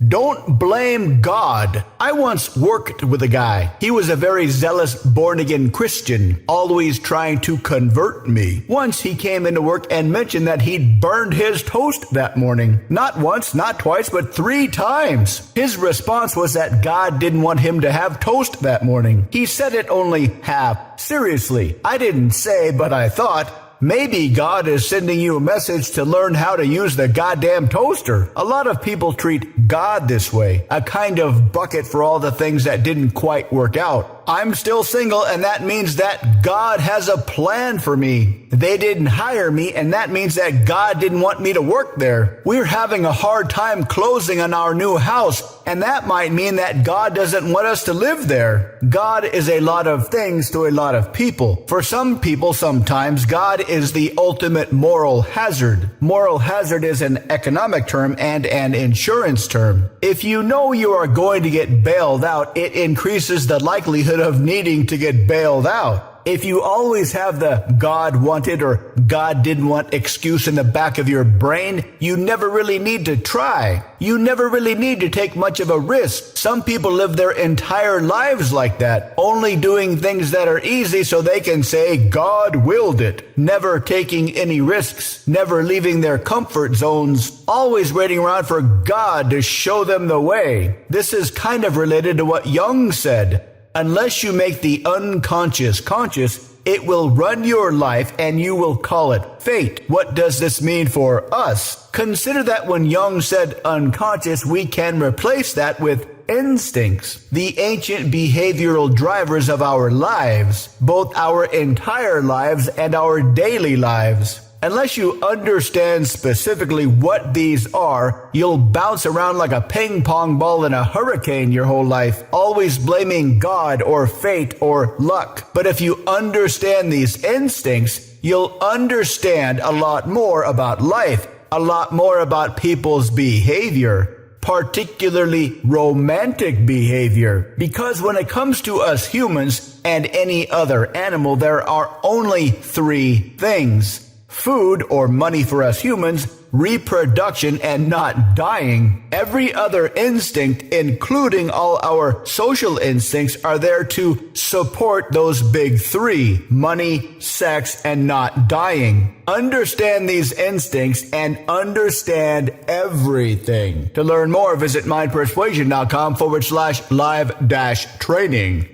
Don't blame God. I once worked with a guy. He was a very zealous born-again Christian, always trying to convert me. Once he came into work and mentioned that he'd burned his toast that morning. Not once, not twice, but 3 times. His response was that God didn't want him to have toast that morning. He said it only half seriously. I didn't say, but I thought, maybe God is sending you a message to learn how to use the goddamn toaster. A lot of people treat God this way, a kind of bucket for all the things that didn't quite work out. I'm still single, and that means that God has a plan for me. They didn't hire me, and that means that God didn't want me to work there. We're having a hard time closing on our new house, and that might mean that God doesn't want us to live there. God is a lot of things to a lot of people. For some people, sometimes God is the ultimate moral hazard. Moral hazard is an economic term and an insurance term. If you know you are going to get bailed out, it increases the likelihood of needing to get bailed out. If you always have the God wanted or God didn't want excuse in the back of your brain, you never really need to try. You never really need to take much of a risk. Some people live their entire lives like that, only doing things that are easy so they can say God willed it. Never taking any risks, never leaving their comfort zones, always waiting around for God to show them the way. This is kind of related to what Jung said. Unless you make the unconscious conscious, it will run your life and you will call it fate. What does this mean for us? Consider that when Jung said unconscious, we can replace that with instincts, the ancient behavioral drivers of our lives, both our entire lives and our daily lives. Unless you understand specifically what these are, you'll bounce around like a ping pong ball in a hurricane your whole life, always blaming God or fate or luck. But if you understand these instincts, you'll understand a lot more about life, a lot more about people's behavior, particularly romantic behavior. Because when it comes to us humans and any other animal, there are only 3 things. Food, or money for us humans, reproduction, and not dying. Every other instinct, including all our social instincts, are there to support those big 3, money, sex, and not dying. Understand these instincts and understand everything. To learn more, visit mindpersuasion.com/live-training.